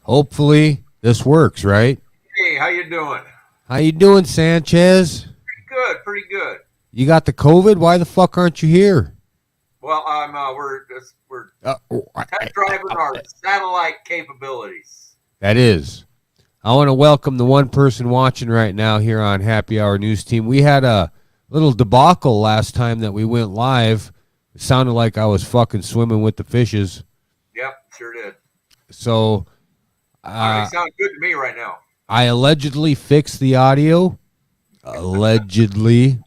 Hopefully this works, right? Hey, how you doing? How you doing, Sanchez? Pretty good. You got the COVID? Why the fuck aren't you here? Well, we're Uh, test driving our satellite capabilities. that is. I want to welcome the one person watching right now here on Happy Hour News Team. We had a little debacle last time that we went live. It sounded like I was fucking swimming with the fishes. Yep, sure did. So It sounds good to me right now. I allegedly fixed the audio. Allegedly.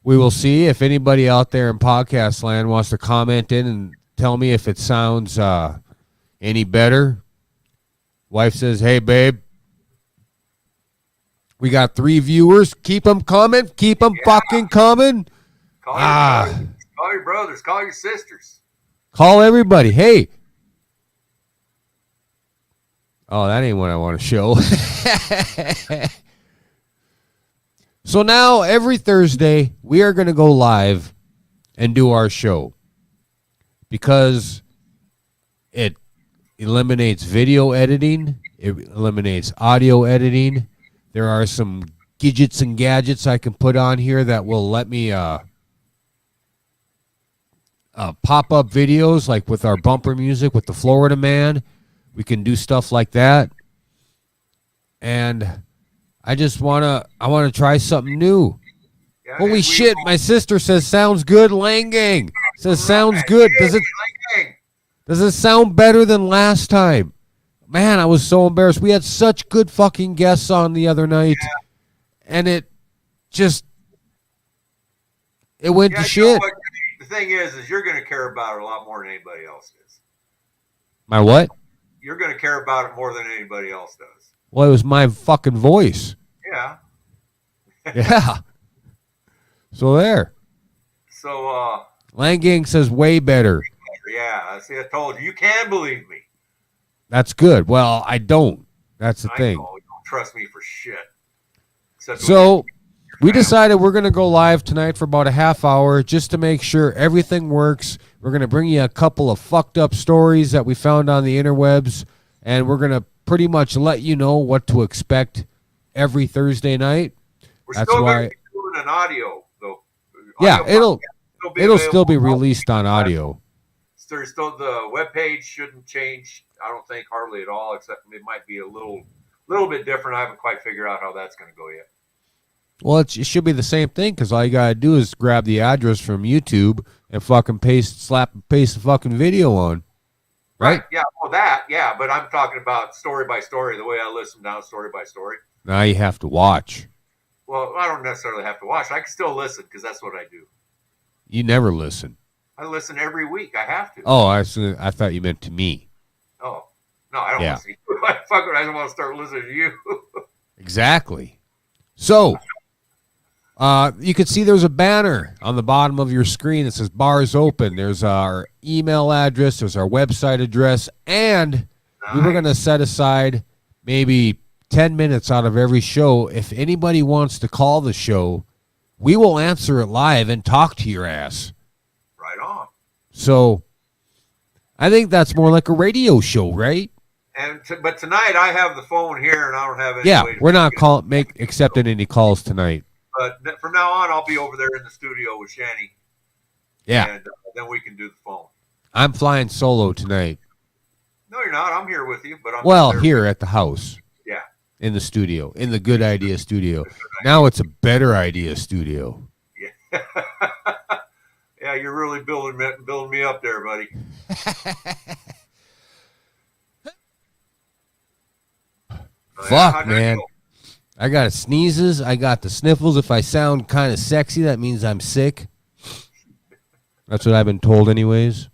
We will see if anybody out there in podcast land wants to comment in and tell me if it sounds any better. Wife says, hey, babe, we got 3 viewers. Keep them coming. Keep them fucking coming. Call your brothers. Call your sisters. Call everybody. Hey. Oh, that ain't what I want to show. So now every Thursday, we are going to go live and do our show because it eliminates video editing. It eliminates audio editing. There are some gadgets and gadgets I can put on here that will let me pop up videos like with our bumper music with the Florida Man. We can do stuff like that. And I want to try something new. Yeah, Holy shit, my sister says sounds good, Langang. Says sounds good. Does it sound better than last time? Man, I was so embarrassed. We had such good fucking guests on the other night. Yeah. And it went to shit. The thing is you're going to care about it a lot more than anybody else is. My what? You're going to care about it more than anybody else does. Well, it was my fucking voice. Yeah. Yeah. So there. So, Langang says way better. Yeah, see, I told you. You can believe me. That's good. Well, I don't. That's the thing. You don't trust me for shit. So we decided we're going to go live tonight for about a half hour just to make sure everything works. We're going to bring you a couple of fucked up stories that we found on the interwebs, and we're going to pretty much let you know what to expect every Thursday night. We're still going to be doing an audio, though. Yeah, it'll still be released on audio. There's still the webpage shouldn't change. I don't think hardly at all, except it might be a little bit different. I haven't quite figured out how that's going to go yet. Well, it should be the same thing because all you got to do is grab the address from YouTube and fucking slap and paste the fucking video on. Right? Yeah, well, that, yeah, but I'm talking about story by story, the way I listen down story by story. Now you have to watch. Well, I don't necessarily have to watch. I can still listen because that's what I do. You never listen. I listen every week. I have to. Oh, I thought you meant to me. Oh, no, I don't want to see you. I don't want to start listening to you. Exactly. So, you can see there's a banner on the bottom of your screen that says Bars Open. There's our email address. There's our website address. And we were going to set aside maybe 10 minutes out of every show. If anybody wants to call the show, we will answer it live and talk to your ass. Right on. So, I think that's more like a radio show, right? But tonight I have the phone here and I don't have any. Yeah, we're not accepting any calls tonight. But from now on, I'll be over there in the studio with Shani. Yeah. And then we can do the phone. I'm flying solo tonight. No, you're not. I'm here with you. But I'm here at the house. Yeah. In the studio. In the Good Idea studio. Now it's a Better Idea studio. Yeah. Yeah, you're really building me up there, buddy. Fuck, man. I got sneezes. I got the sniffles. If I sound kind of sexy, that means I'm sick. That's what I've been told anyways.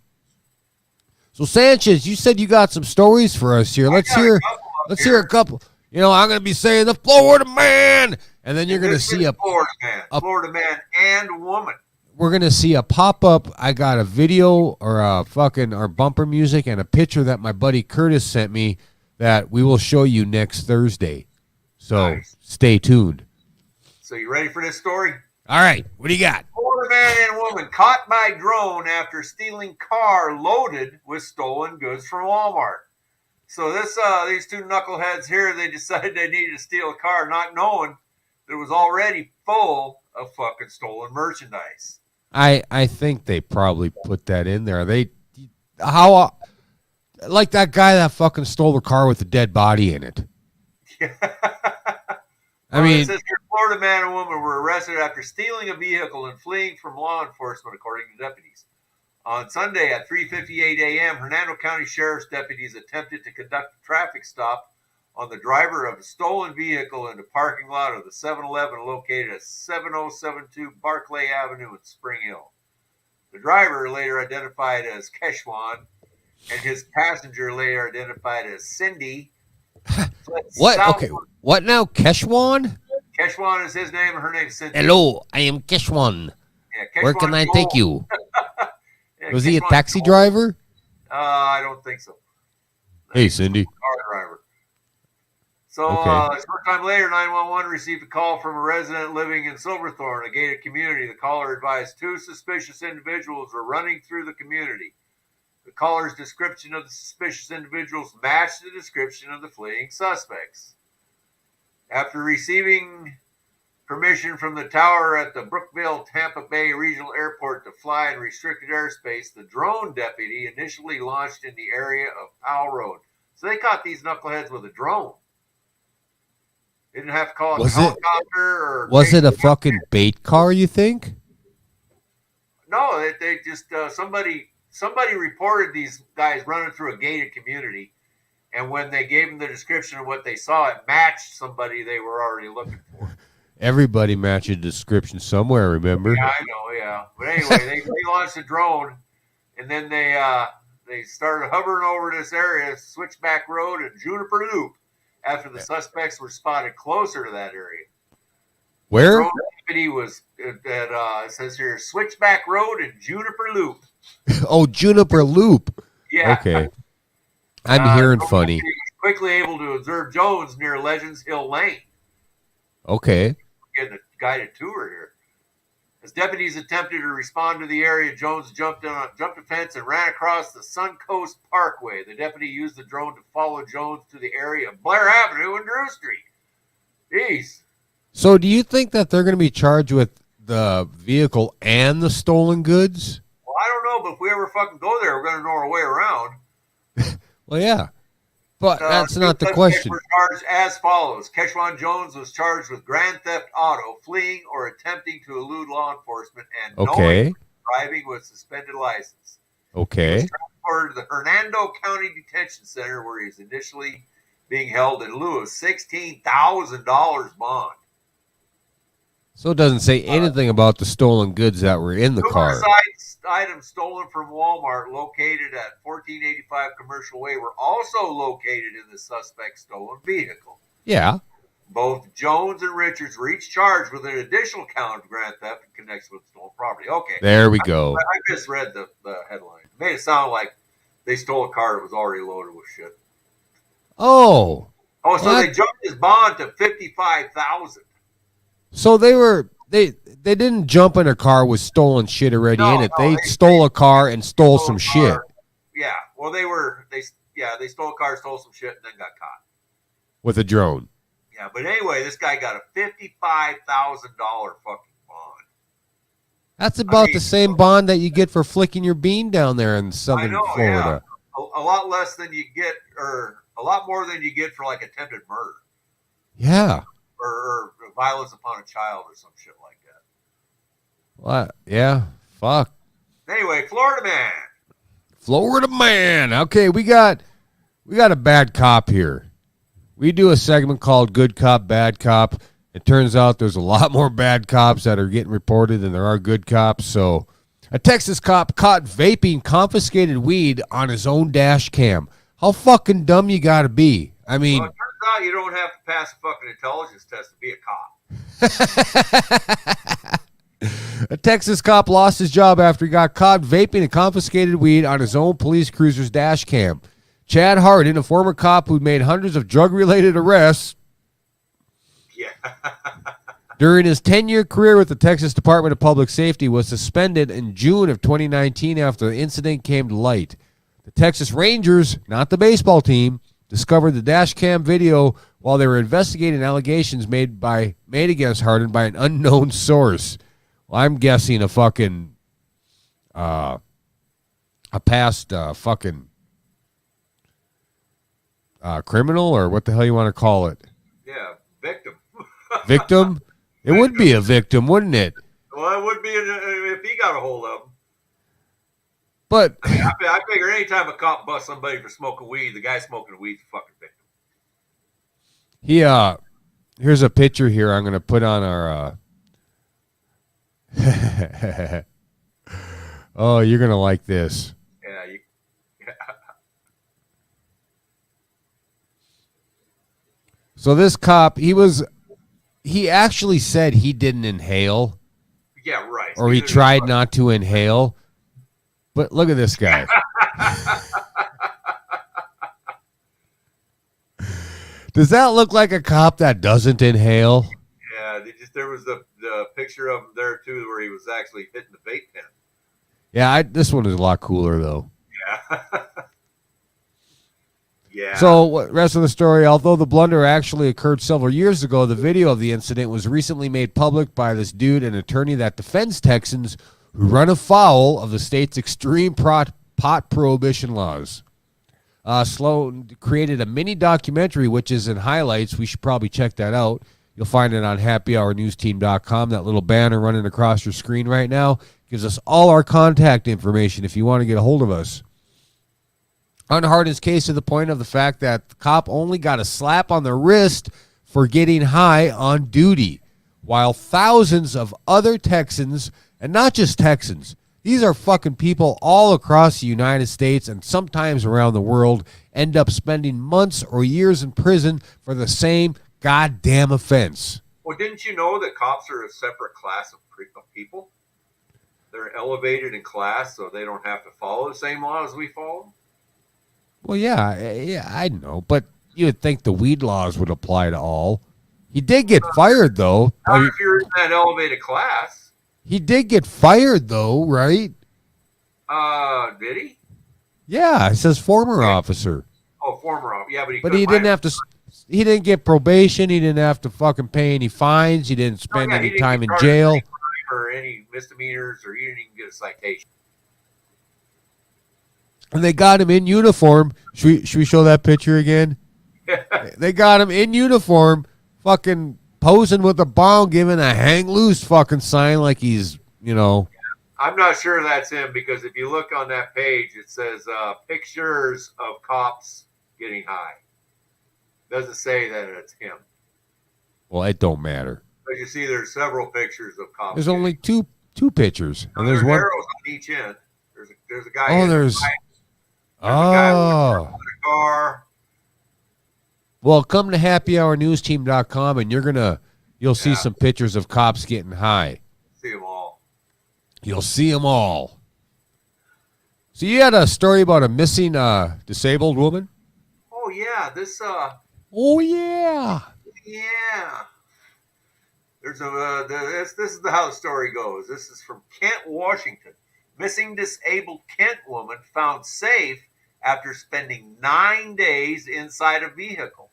So, Sanchez, you said you got some stories for us here. Let's hear a couple. You know, I'm going to be saying the Florida Man. And then you're going to see a Florida Man and woman. We're going to see a pop-up. I got a video or our bumper music and a picture that my buddy Curtis sent me that we will show you next Thursday. So Stay tuned. So you ready for this story? All right. What do you got? Florida man and woman caught by drone after stealing car loaded with stolen goods from Walmart. So these two knuckleheads here, they decided they needed to steal a car, not knowing that it was already full of fucking stolen merchandise. I think they probably put that in there. Like that guy that fucking stole the car with the dead body in it. I mean, it says here, Florida man and woman were arrested after stealing a vehicle and fleeing from law enforcement, according to deputies. On Sunday at 3:58 a.m., Hernando County Sheriff's deputies attempted to conduct a traffic stop on the driver of a stolen vehicle in the parking lot of the 7-Eleven located at 7072 Barclay Avenue in Spring Hill. The driver, later identified as Keshwan, and his passenger, later identified as Cindy. What? Okay. What now? Keshwan? Keshwan is his name, and her name is Cindy. Hello, I am Keshwan. Yeah, Where can I take you? Yeah, Was he a Keshwan taxi driver? I don't think so. Hey, Cindy. Car driver. So, Okay. sometime later, 911 received a call from a resident living in Silverthorne, a gated community. The caller advised two suspicious individuals were running through the community. The caller's description of the suspicious individuals matched the description of the fleeing suspects. After receiving permission from the tower at the Brookville Tampa Bay Regional Airport to fly in restricted airspace, the drone deputy initially launched in the area of Powell Road. So they caught these knuckleheads with a drone. They didn't have to call a helicopter or. Was it a fucking bait car, you think? No, they just somebody reported these guys running through a gated community, and when they gave them the description of what they saw, it matched somebody they were already looking for. Everybody matched a description somewhere, remember? Yeah, I know, yeah. But anyway, they launched a drone, and then they started hovering over this area, Switchback Road and Juniper Loop, after the suspects were spotted closer to that area. Where? The drone deputy was at, it says here, Switchback Road and Juniper Loop. Oh, Juniper Loop. Yeah. Okay. I'm hearing funny. He was quickly able to observe Jones near Legends Hill Lane. Okay. Getting a guided tour here. As deputies attempted to respond to the area, Jones jumped a fence and ran across the Suncoast Parkway. The deputy used the drone to follow Jones to the area of Blair Avenue and Drew Street. Jeez. So do you think that they're going to be charged with the vehicle and the stolen goods? Well, I don't know, but if we ever fucking go there, we're going to know our way around. Well, yeah. But that's not the question. Were charged as follows. Keshwan Jones was charged with grand theft auto, fleeing or attempting to elude law enforcement, and knowingly driving with suspended license. Okay. He was transported to the Hernando County Detention Center, where he was initially being held in lieu of $16,000 bond. So it doesn't say anything about the stolen goods that were in the car. Numerous items stolen from Walmart located at 1485 Commercial Way were also located in the suspect's stolen vehicle. Yeah. Both Jones and Richards were each charged with an additional count of grand theft in connection with stolen property. Okay. There we go. I misread the headline. It made it sound like they stole a car that was already loaded with shit. Oh. Oh, so they jumped his bond to $55,000. So they didn't jump in a car with stolen shit already in it. They stole a car and stole some shit. Yeah. Well, they stole a car, stole some shit, and then got caught. With a drone. Yeah, but anyway, this guy got a $55,000 fucking bond. That's about the same bond that you get for flicking your bean down there in southern Florida. Yeah. A lot less than you get, or a lot more than you get for like attempted murder. Yeah. Or violence upon a child or some shit like that. What? Yeah. Fuck. Anyway, Florida man. Florida man. Okay, we got a bad cop here. We do a segment called Good Cop, Bad Cop. It turns out there's a lot more bad cops that are getting reported than there are good cops. So a Texas cop caught vaping confiscated weed on his own dash cam. How fucking dumb you gotta be? I mean, well, it turns out you don't have to pass a fucking intelligence test to be a cop. A Texas cop lost his job after he got caught vaping and confiscated weed on his own police cruiser's dash cam. Chad Hardin, a former cop who made hundreds of drug-related arrests during his 10-year career with the Texas Department of Public Safety, was suspended in June of 2019 after the incident came to light. The Texas Rangers, not the baseball team, discovered the dash cam video while they were investigating allegations made against Hardin by an unknown source. Well, I'm guessing a fucking a past fucking criminal, or what the hell you want to call it? Yeah, victim. Victim? It would be a victim, wouldn't it? Well, it would be if he got a hold of him. But I figure anytime a cop busts somebody for smoking weed, the guy smoking the weed's a fucking victim. Here's a picture here I'm going to put on our oh, you're going to like this. Yeah, So this cop, he actually said he didn't inhale. Yeah, right. Or he tried not to inhale. But look at this guy. Does that look like a cop that doesn't inhale? Yeah, there was the picture of him there too, where he was actually hitting the vape pen. Yeah, this one is a lot cooler though. Yeah. Yeah. So, rest of the story, although the blunder actually occurred several years ago, the video of the incident was recently made public by this dude, an attorney that defends Texans who run afoul of the state's extreme pot prohibition laws. Sloan created a mini documentary, which is in highlights. We should probably check that out. You'll find it on happyhournewsteam.com. That little banner running across your screen right now gives us all our contact information if you want to get a hold of us. On Hardin's case, to the point of the fact that the cop only got a slap on the wrist for getting high on duty, while thousands of other Texans, and not just Texans, these are fucking people all across the United States and sometimes around the world, end up spending months or years in prison for the same goddamn offense. Well, didn't you know that cops are a separate class of people? They're elevated in class, so they don't have to follow the same laws we follow. Well, yeah, I know, but you would think the weed laws would apply to all. He did get fired, though. Not if you're in that elevated class. He did get fired, though, right? Did he? Yeah, it says former officer. Oh, former officer. Yeah, but he didn't have to. He didn't get probation. He didn't have to fucking pay any fines. He didn't spend any time in jail or any misdemeanors, or he didn't even get a citation. And they got him in uniform. Should we show that picture again? They got him in uniform, fucking posing with a bong, giving a hang loose fucking sign like he's, you know. I'm not sure that's him, because if you look on that page, it says pictures of cops getting high. Doesn't say that it's him. Well, it don't matter. But you see, there's several pictures of cops. There's only two pictures, and there's one arrows on each end. There's a guy. Oh, there's. Oh. Car. Well, come to happyhournewsteam.com and you'll see some pictures of cops getting high. See them all. You'll see them all. So you had a story about a missing disabled woman? Oh yeah, this Oh yeah. Yeah. There's this is how the story goes. This is from Kent, Washington. Missing disabled Kent woman found safe after spending 9 days inside a vehicle.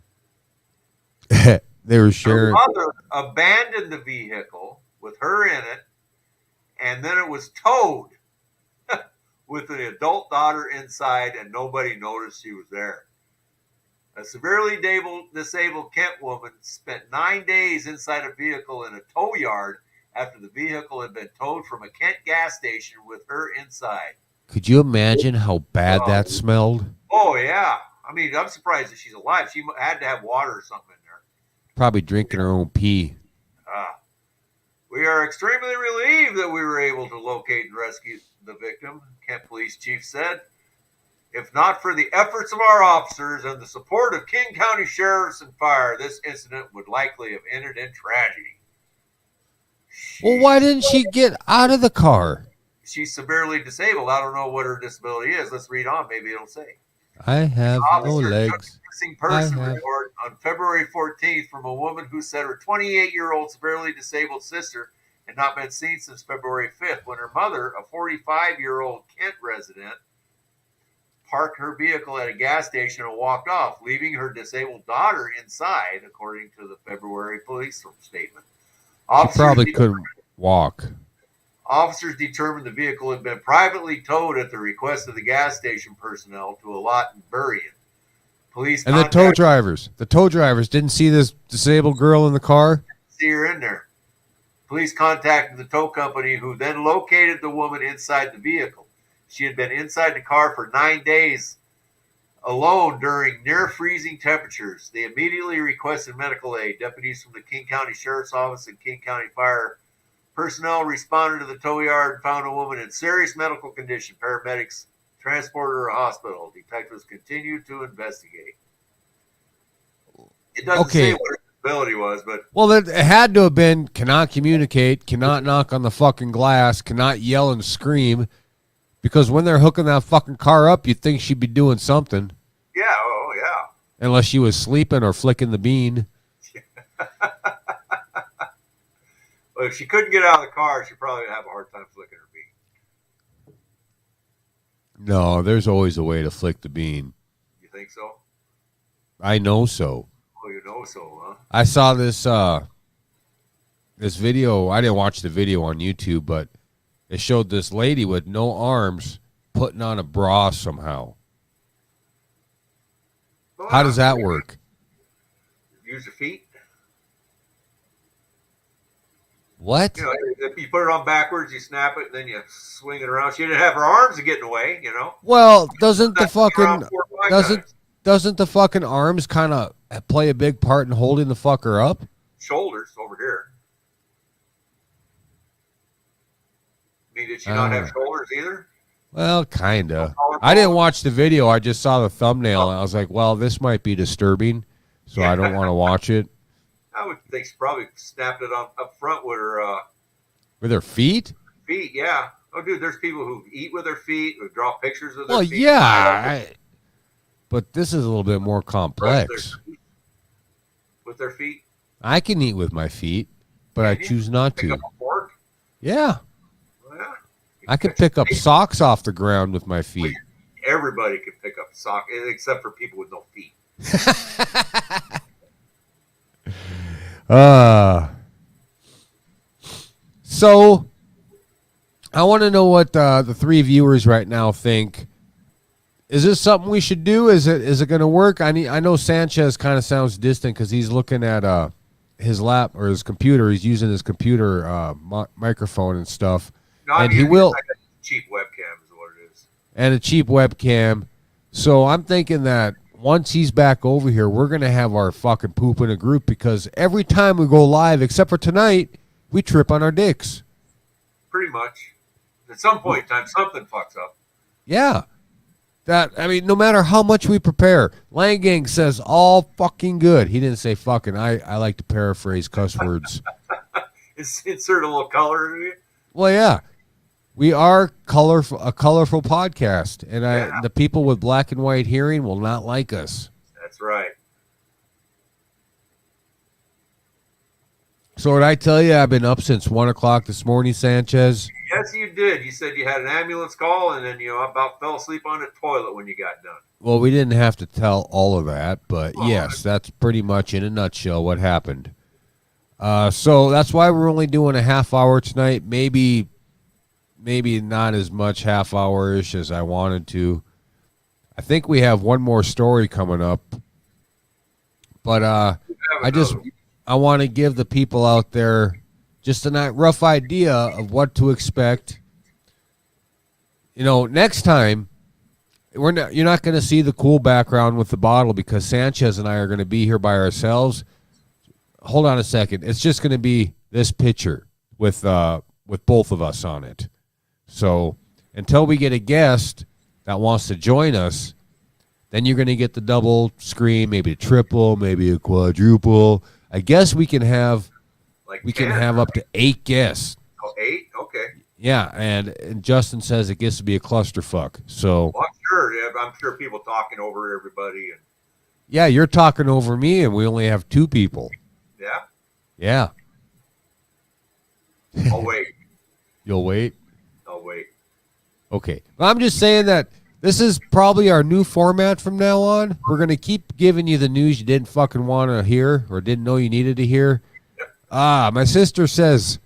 They were sharing. Her mother abandoned the vehicle with her in it, and then it was towed with an adult daughter inside, and nobody noticed she was there. A severely disabled Kent woman spent 9 days inside a vehicle in a tow yard after the vehicle had been towed from a Kent gas station with her inside. Could you imagine how bad that smelled? Oh, yeah. I mean, I'm surprised that she's alive. She had to have water or something in there. Probably drinking her own pee. We are extremely relieved that we were able to locate and rescue the victim, Kent Police Chief said. If not for the efforts of our officers and the support of King County Sheriffs and Fire, this incident would likely have ended in tragedy. Well, why didn't she get out of the car? She's severely disabled. I don't know what her disability is. Let's read on. Maybe it'll say. I have no legs. Missing person report on February 14th from a woman who said her 28-year-old severely disabled sister had not been seen since February 5th, when her mother, a 45-year-old Kent resident, parked her vehicle at a gas station and walked off, leaving her disabled daughter inside, according to the February police statement. She probably couldn't walk. Officers determined the vehicle had been privately towed at the request of the gas station personnel to a lot in Burien. Police and the tow drivers didn't see this disabled girl in the car? See her in there. Police contacted the tow company, who then located the woman inside the vehicle. She had been inside the car for 9 days alone during near freezing temperatures. They immediately requested medical aid. Deputies from the King County Sheriff's Office and King County Fire personnel responded to the tow yard and found a woman in serious medical condition. Paramedics transported her to a hospital. Detectives continued to investigate. It doesn't say what her disability was, but... Well, it had to have been cannot communicate, cannot knock on the fucking glass, cannot yell and scream, because when they're hooking that fucking car up, you'd think she'd be doing something. Yeah, oh, yeah. Unless she was sleeping or flicking the bean. Well, if she couldn't get out of the car, she'd probably have a hard time flicking her bean. No, there's always a way to flick the bean. You think so? I know so. Oh, you know so, huh? I saw this this video. I didn't watch the video on YouTube, but it showed this lady with no arms putting on a bra somehow. Well, how does that work? Use your feet. What? You know, if you put it on backwards, you snap it, and then you swing it around. She didn't have her arms to get in the way, you know. Well, doesn't the fucking arms kind of play a big part in holding the fucker up? Shoulders over here. I mean, did she not have shoulders either? Well, kinda. I didn't watch the video. I just saw the thumbnail, and I was like, well, this might be disturbing, so I don't want to watch it. I would think she probably snapped it up front with her... with her feet? Feet, yeah. Oh, dude, there's people who eat with their feet, who draw pictures of their feet. Well, yeah. But this is a little bit more complex. With their feet? I can eat with my feet, but I choose not to. Pick up a fork? Yeah. Well, yeah. I can pick up socks off the ground with my feet. Everybody can pick up a sock, except for people with no feet. So I want to know what the three viewers right now think. Is this something we should do? Is it going to work? I know Sanchez kind of sounds distant because he's looking at his lap or his computer. He's using his computer microphone and stuff. No, and he will. Like a cheap webcam is what it is. And a cheap webcam. So I'm thinking that once he's back over here, we're going to have our fucking poop in a group, because every time we go live, except for tonight, we trip on our dicks. Pretty much. At some point in time, something fucks up. Yeah. No matter how much we prepare, Langang says all fucking good. He didn't say fucking. I like to paraphrase cuss words. Insert a little color in it. Well, yeah. We are a colorful podcast, and the people with black and white hearing will not like us. That's right. So did I tell you I've been up since 1 o'clock this morning, Sanchez? Yes, you did. You said you had an ambulance call, and then you about fell asleep on the toilet when you got done. Well, we didn't have to tell all of that, but yes, that's pretty much in a nutshell what happened. So that's why we're only doing a half hour tonight. Maybe not as much half hour-ish as I wanted to. I think we have one more story coming up. But I want to give the people out there just a rough idea of what to expect. You know, next time, you're not going to see the cool background with the bottle, because Sanchez and I are going to be here by ourselves. Hold on a second. It's just going to be this picture with both of us on it. So until we get a guest that wants to join us, then you're going to get the double screen, maybe a triple, maybe a quadruple. I guess we can have up to 8 guests. Oh, 8? Okay. Yeah, and Justin says it gets to be a clusterfuck. So well, I'm sure. Yeah, I'm sure people talking over everybody. And yeah, you're talking over me, and we only have 2 people. Yeah. Yeah. I'll wait. You'll wait? I'll wait. Okay. Well, I'm just saying that This is probably our new format from now on. We're going to keep giving you the news you didn't fucking want to hear or didn't know you needed to hear. My sister says,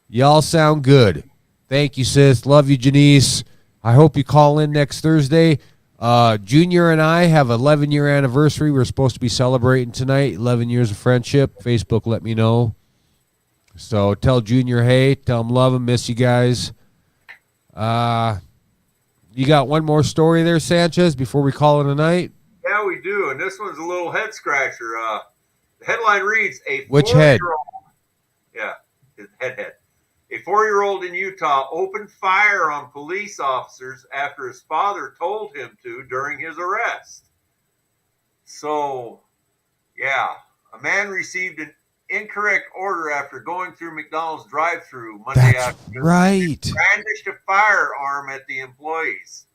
y'all sound good. Thank you, sis. Love you, Janice. I hope you call in next Thursday. Junior and I have an 11-year anniversary. We're supposed to be celebrating tonight. 11 years of friendship. Facebook let me know. So tell Junior, hey, tell him love him, miss you guys. You got one more story there, Sanchez, before we call it a night? Yeah, we do. And this one's a little head scratcher. The headline reads, Which head? Yeah, head. A 4-year-old in Utah opened fire on police officers after his father told him to during his arrest. So, yeah, a man received an incorrect order after going through McDonald's drive-thru Monday afternoon. Right. Brandished a firearm at the employees,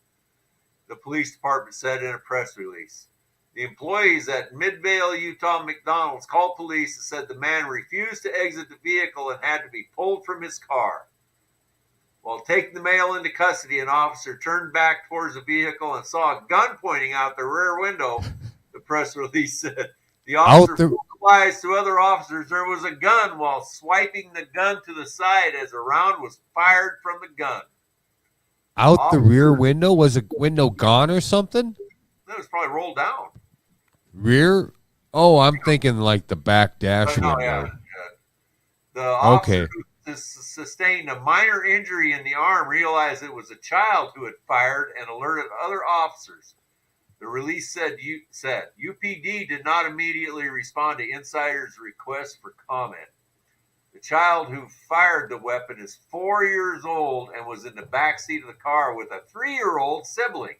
the police department said in a press release. The employees at Midvale, Utah McDonald's called police and said the man refused to exit the vehicle and had to be pulled from his car. While taking the male into custody, an officer turned back towards the vehicle and saw a gun pointing out the rear window, the press release said. The officer replies to other officers there was a gun while swiping the gun to the side as a round was fired from the gun. Out the rear window? Was a window gone or something? It was probably rolled down. Rear? Oh, I'm thinking like the back dash window. Yeah. The officer who sustained a minor injury in the arm realized it was a child who had fired and alerted other officers. The release said UPD did not immediately respond to insiders' request for comment. The child who fired the weapon is 4 years old and was in the back seat of the car with a 3-year-old sibling.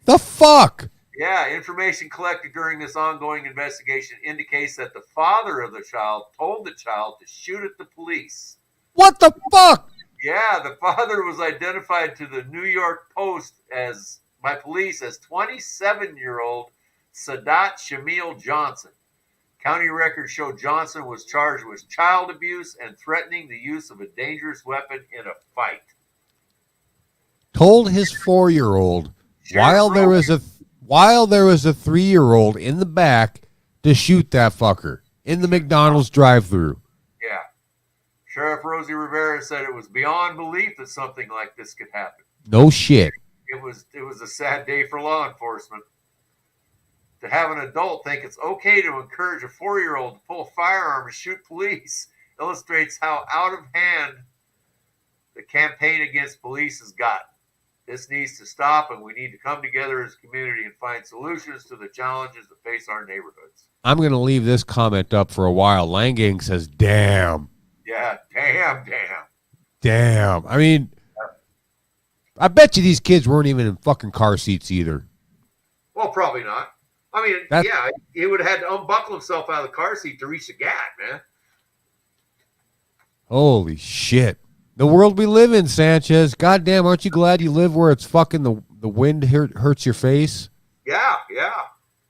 The fuck? Yeah, information collected during this ongoing investigation indicates that the father of the child told the child to shoot at the police. What the fuck? Yeah, the father was identified to the New York Post by police as 27-year-old Sadat Shamil Johnson. County records show Johnson was charged with child abuse and threatening the use of a dangerous weapon in a fight. Told his 4-year-old while there was a 3-year-old in the back to shoot that fucker in the McDonald's drive-thru. Yeah. Sheriff Rosie Rivera said it was beyond belief that something like this could happen. No shit. It was a sad day for law enforcement. To have an adult think it's okay to encourage a 4-year-old to pull a firearm and shoot police illustrates how out of hand the campaign against police has gotten. This needs to stop, and we need to come together as a community and find solutions to the challenges that face our neighborhoods. I'm going to leave this comment up for a while. Langang says, damn. Yeah, damn. Damn. I mean, I bet you these kids weren't even in fucking car seats either. Well, probably not. I mean, yeah, he would have had to unbuckle himself out of the car seat to reach the gat, man. Holy shit. The world we live in, Sanchez. Goddamn, aren't you glad you live where it's fucking the wind hurts your face? Yeah,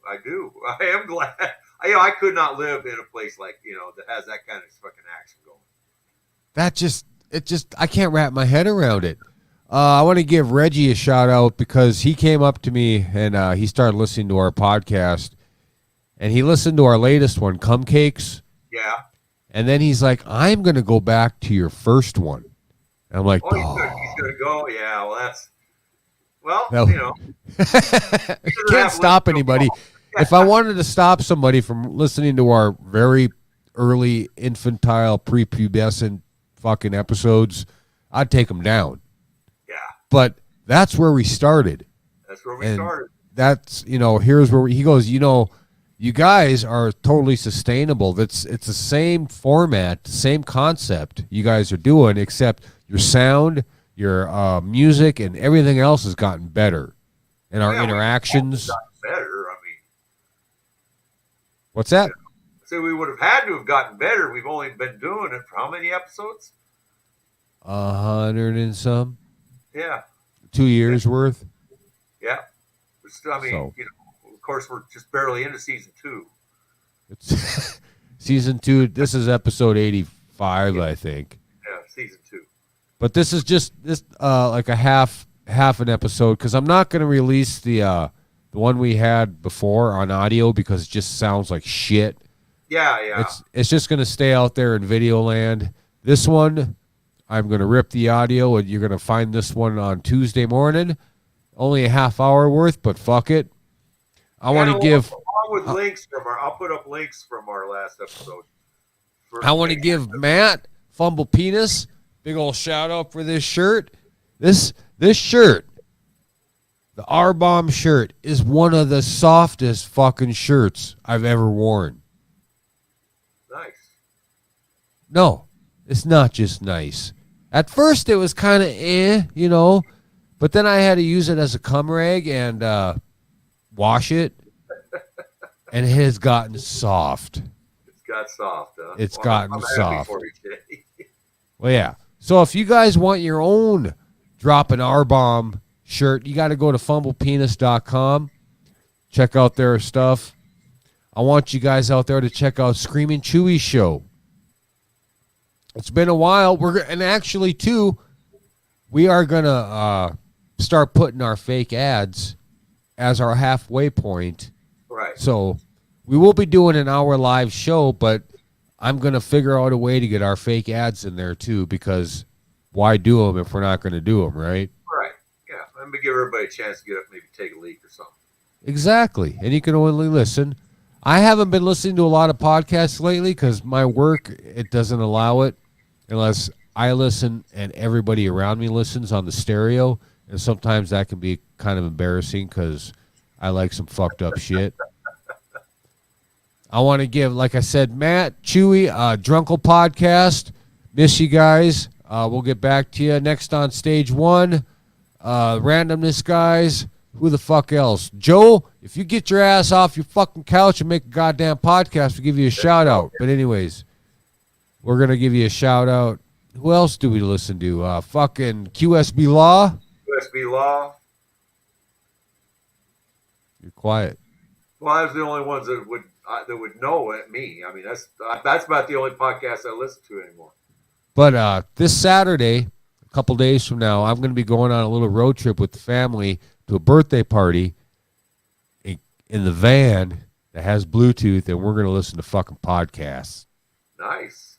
I do. I am glad. I could not live in a place like, that has that kind of fucking action going. I can't wrap my head around it. I want to give Reggie a shout out because he came up to me and he started listening to our podcast and he listened to our latest one, Cum Cakes. Yeah. And then he's like, I'm going to go back to your first one. And I'm like, he's going to go. Yeah. Well, you can't stop anybody. If I wanted to stop somebody from listening to our very early infantile prepubescent fucking episodes, I'd take them down. Yeah. But that's where we started. That's where we started. That's, here's where he goes, you guys are totally sustainable. It's the same format, same concept you guys are doing, except your sound, your music, and everything else has gotten better. And our interactions. Better. What's that? So we would have had to have gotten better. We've only been doing it for how many episodes? 100 and some. Yeah. 2 years worth. Yeah. Of course, we're just barely into season 2. It's season 2. This is episode 85, I think. Yeah, season 2. But this is just like a half half an episode because I'm not going to release the one we had before on audio because it just sounds like shit. Yeah. It's just going to stay out there in video land. This one, I'm going to rip the audio, and you're going to find this one on Tuesday morning. Only a half hour worth, but fuck it. I want to give. Along with links from I'll put up links from our last episode. I want to give Matt Fumble Penis big old shout out for this shirt. This shirt, the R-Bomb shirt, is one of the softest fucking shirts I've ever worn. Nice. No, it's not just nice. At first, it was kind of but then I had to use it as a cum rag and wash it, and it has gotten soft. It's got soft, huh? It's gotten soft. For you, Jay. Well, yeah. So if you guys want your own Drop an R-Bomb shirt, you got to go to fumblepenis.com. Check out their stuff. I want you guys out there to check out Screaming Chewy Show. It's been a while. And actually, too, we are going to start putting our fake ads as our halfway point. Right. So we will be doing an hour live show, but I'm going to figure out a way to get our fake ads in there, too, because why do them if we're not going to do them, right? Right. Yeah. Let me give everybody a chance to get up, maybe take a leak or something. Exactly. And you can only listen. I haven't been listening to a lot of podcasts lately because my work, it doesn't allow it unless I listen and everybody around me listens on the stereo. And sometimes that can be kind of embarrassing because I like some fucked up shit. I want to give, like I said, Matt, Chewy, Drunkle Podcast. Miss you guys. We'll get back to you next on Stage 1. Randomness, guys. Who the fuck else? Joe, if you get your ass off your fucking couch and make a goddamn podcast, we'll give you a shout out. But anyways, we're going to give you a shout out. Who else do we listen to? Fucking QSB Law. QSB Law. You're quiet. Well, I was the only ones that would know it. Me. I mean, that's about the only podcast I listen to anymore. But this Saturday, a couple days from now, I'm going to be going on a little road trip with the family to a birthday party in the van that has Bluetooth, and we're going to listen to fucking podcasts. Nice.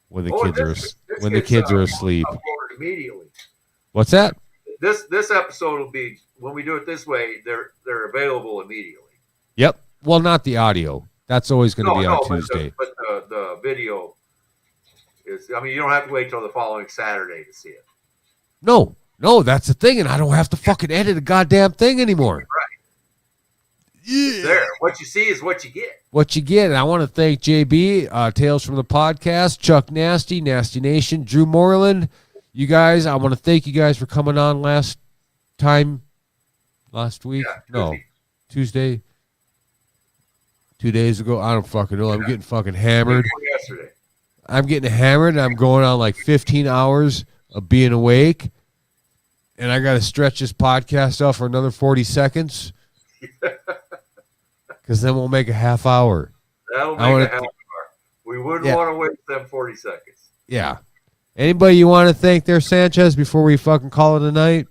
When the kids are asleep. Immediately. What's that? This episode will be, when we do it this way, they're available immediately. Yep. Well, not the audio. That's always going to be on Tuesday. But the video is, I mean, you don't have to wait till the following Saturday to see it. No, that's the thing, and I don't have to fucking edit a goddamn thing anymore. Right. Yeah. There. What you see is what you get. What you get. And I want to thank JB, Tales from the Podcast, Chuck Nasty, Nasty Nation, Drew Moreland. You guys, I want to thank you guys for coming on last week. Yeah, no, Tuesday. 2 days ago. I don't fucking know. I'm getting fucking hammered. Yesterday. I'm getting hammered, and I'm going on like 15 hours of being awake. And I got to stretch this podcast out for another 40 seconds. Because then we'll make a half hour. That'll make a half hour. We wouldn't want to waste them 40 seconds. Yeah. Anybody you want to thank there, Sanchez, before we fucking call it a night?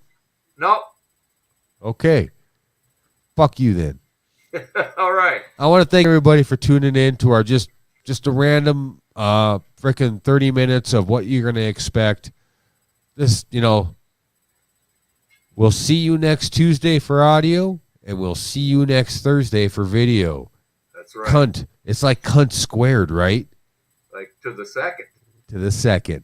Nope. Okay. Fuck you then. All right. I want to thank everybody for tuning in to our just a random freaking 30 minutes of what you're going to expect. This, we'll see you next Tuesday for audio, and we'll see you next Thursday for video. That's right. Cunt. It's like cunt squared, right? Like to the second. To the second.